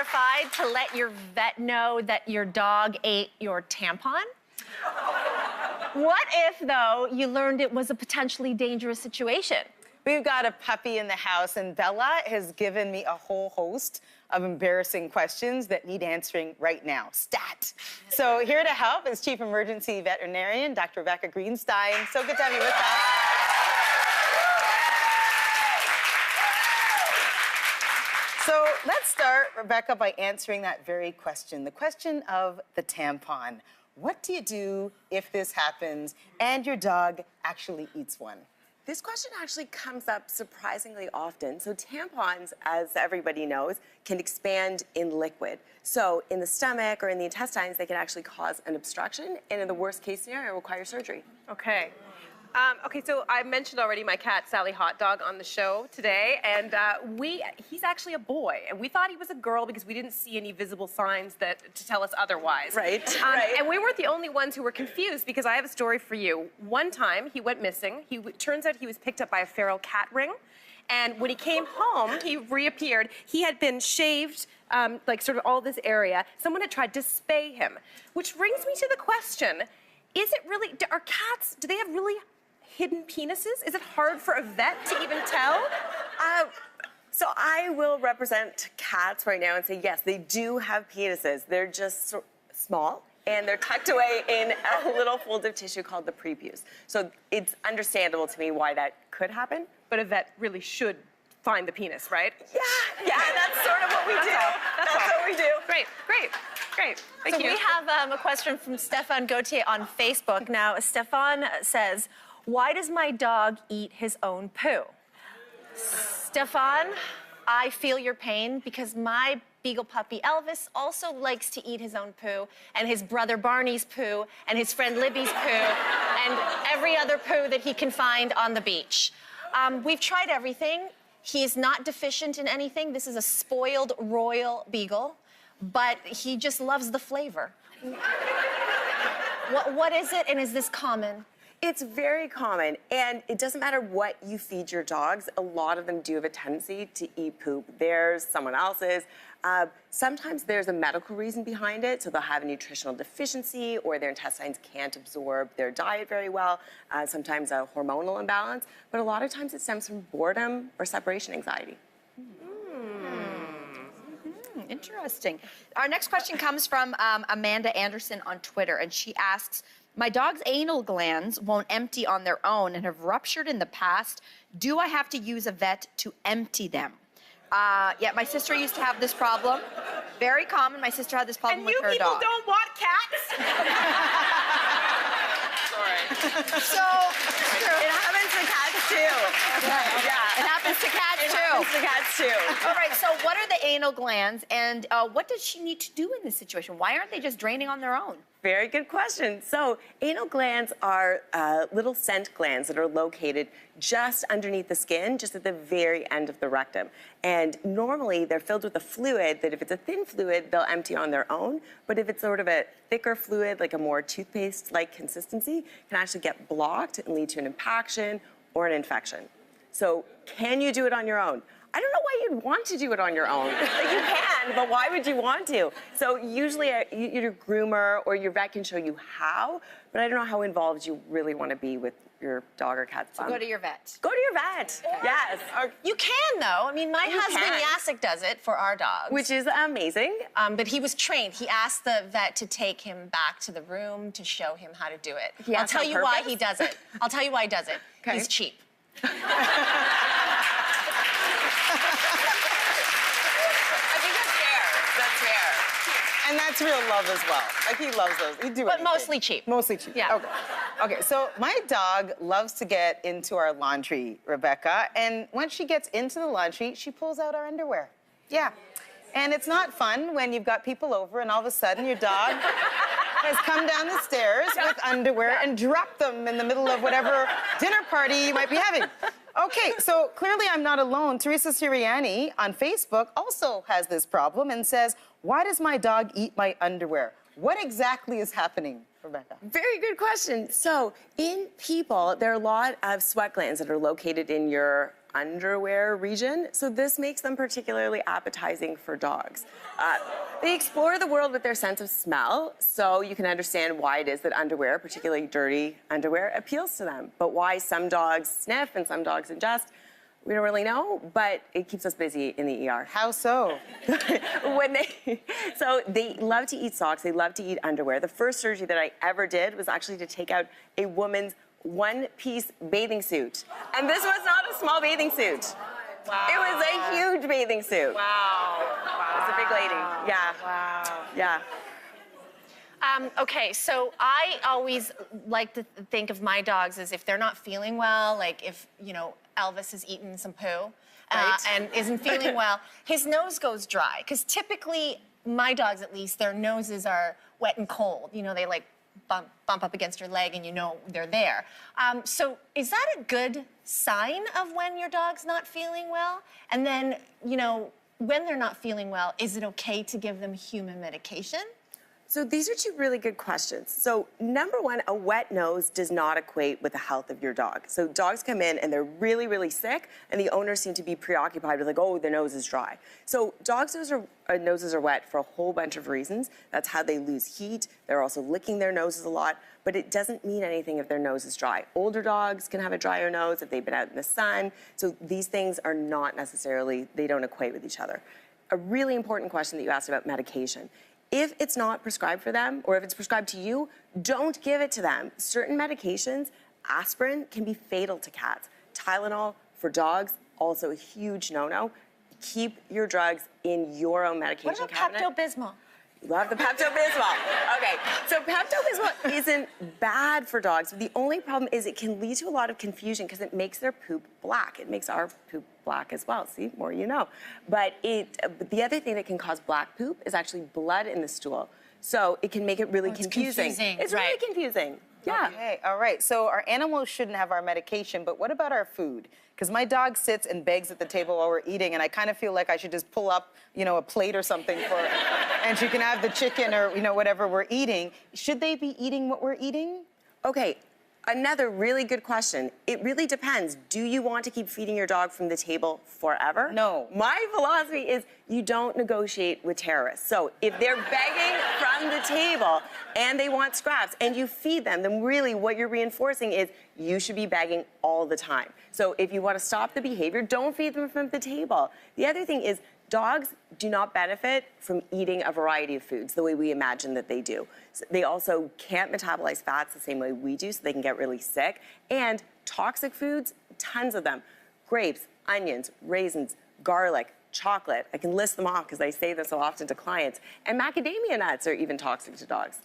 terrified to let your vet know that your dog ate your tampon? What if, though, you learned it was a potentially dangerous situation? We've got a puppy in the house, and Bella has given me a whole host of embarrassing questions that need answering right now. Stat. So here to help is Chief Emergency Veterinarian, Dr. Rebecca Greenstein. So good to have you with us. So let's start, Rebecca, by answering that very question, the question of the tampon. What do you do if this happens and your dog actually eats one? This question actually comes up surprisingly often. So tampons, as everybody knows, can expand in liquid. So in the stomach or in the intestines, they can actually cause an obstruction, and in the worst case scenario, require surgery. Okay. Okay, so I mentioned already my cat, Sally Hot Dog, on the show today, and he's actually a boy, and we thought he was a girl because we didn't see any visible signs to tell us otherwise. Right, right. And we weren't the only ones who were confused, because I have a story for you. One time, he went missing. Turns out he was picked up by a feral cat ring, and when he came home, he reappeared. He had been shaved, like sort of all this area. Someone had tried to spay him, which brings me to the question, is it really, are cats, do they have really hidden penises? Is it hard for a vet to even tell? So I will represent cats right now and say, yes, they do have penises. They're just small, and they're tucked away in a little fold of tissue called the prepuce. So it's understandable to me why that could happen. But a vet really should find the penis, right? Yeah, that's sort of what we do. That's what we do. Great. Thank you. We have a question from Stefan Gauthier on Facebook. Now, Stefan says, why does my dog eat his own poo? Stefan, I feel your pain because my beagle puppy Elvis also likes to eat his own poo, and his brother Barney's poo, and his friend Libby's poo, and every other poo that he can find on the beach. We've tried everything. He is not deficient in anything. This is a spoiled royal beagle, but he just loves the flavor. What is it, and is this common? It's very common, and it doesn't matter what you feed your dogs. A lot of them do have a tendency to eat poop. Theirs, someone else's. Sometimes there's a medical reason behind it, so they'll have a nutritional deficiency, or their intestines can't absorb their diet very well, sometimes a hormonal imbalance, but a lot of times it stems from boredom or separation anxiety. Interesting. Our next question comes from Amanda Anderson on Twitter, and she asks, my dog's anal glands won't empty on their own and have ruptured in the past. Do I have to use a vet to empty them? Yeah, my sister used to have this problem. Very common. My sister had this problem with her dog. And you people don't want cats? Sorry. So, It happens to cats too. yeah, it happens to cats too. It happens to cats too. All right, so what are the anal glands, and what does she need to do in this situation? Why aren't they just draining on their own? Very good question. So anal glands are little scent glands that are located just underneath the skin, just at the very end of the rectum. And normally they're filled with a fluid that if it's a thin fluid, they'll empty on their own. But if it's sort of a thicker fluid, like a more toothpaste-like consistency, can actually get blocked and lead to an impaction or an infection. So can you do it on your own? I don't know why you'd want to do it on your own. Like, you can, but why would you want to? So usually your groomer or your vet can show you how, but I don't know how involved you really want to be with your dog or cat's So go to your vet. Go to your vet, yes. You can, though. I mean, my husband Jacek does it for our dogs. Which is amazing. But he was trained. He asked the vet to take him back to the room to show him how to do it. I'll tell you why he does it. I'll tell you why he does it. Okay. He's cheap. And that's real love as well. Like, he loves those. He'd do But anything. mostly cheap. Mostly cheap. Yeah. Okay, so my dog loves to get into our laundry, Rebecca, and when she gets into the laundry, she pulls out our underwear. Yeah. And it's not fun when you've got people over and all of a sudden your dog has come down the stairs with underwear and dropped them in the middle of whatever dinner party you might be having. Okay, so clearly I'm not alone. Teresa Siriani on Facebook also has this problem and says, why does my dog eat my underwear? What exactly is happening, Rebecca? Very good question. So in people, there are a lot of sweat glands that are located in your underwear region, so this makes them particularly appetizing for dogs. They explore the world with their sense of smell, so you can understand why it is that underwear, particularly dirty underwear, appeals to them. But why some dogs sniff and some dogs ingest, we don't really know, but it keeps us busy in the ER. How so? So they love to eat socks, they love to eat underwear. The first surgery that I ever did was actually to take out a woman's one-piece bathing suit. And this was not a small bathing suit. Wow. It was a huge bathing suit. Wow. It was a big lady. Yeah. Wow. Yeah. Okay, so I always like to think of my dogs as if they're not feeling well, like if, you know, Elvis has eaten some poo and isn't feeling well, his nose goes dry. Because typically, my dogs at least, their noses are wet and cold. You know, they like bump up against your leg and you know they're there. So is that a good sign of when your dog's not feeling well? And then, you know, when they're not feeling well, is it okay to give them human medication? So these are two really good questions. So number one, a wet nose does not equate with the health of your dog. So dogs come in and they're really, really sick, and the owners seem to be preoccupied with like, oh, their nose is dry. So dogs' noses are wet for a whole bunch of reasons. That's how they lose heat. They're also licking their noses a lot, but it doesn't mean anything if their nose is dry. Older dogs can have a drier nose if they've been out in the sun. So these things are not necessarily, they don't equate with each other. A really important question that you asked about medication. If it's not prescribed for them, or if it's prescribed to you, don't give it to them. Certain medications, aspirin, can be fatal to cats. Tylenol for dogs, also a huge no-no. Keep your drugs in your own medication What about cabinet. Pepto-Bismol? Love the Pepto-Bismol. Okay, so Pepto-Bismol isn't bad for dogs. The only problem is it can lead to a lot of confusion because it makes their poop black. It makes our poop black as well. See, more you know. But the other thing that can cause black poop is actually blood in the stool. So it can make it really confusing. It's really confusing. Yeah. Okay, all right. So our animals shouldn't have our medication, but what about our food? Because my dog sits and begs at the table while we're eating, and I kind of feel like I should just pull up, you know, a plate or something for her, and she can have the chicken or, you know, whatever we're eating. Should they be eating what we're eating? Okay, another really good question. It really depends. Do you want to keep feeding your dog from the table forever? No. My philosophy is you don't negotiate with terrorists. So if they're begging from the table and they want scraps and you feed them, then really what you're reinforcing is you should be begging all the time. So if you want to stop the behavior, don't feed them from the table. The other thing is dogs do not benefit from eating a variety of foods the way we imagine that they do. So they also can't metabolize fats the same way we do, so they can get really sick. And toxic foods, tons of them. Grapes, onions, raisins, garlic, chocolate. I can list them off because I say this so often to clients. And macadamia nuts are even toxic to dogs.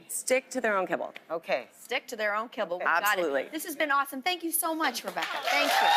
Stick to their own kibble. Okay. Stick to their own kibble. Absolutely. Got it. This has been awesome. Thank you so much, Rebecca. Thank you.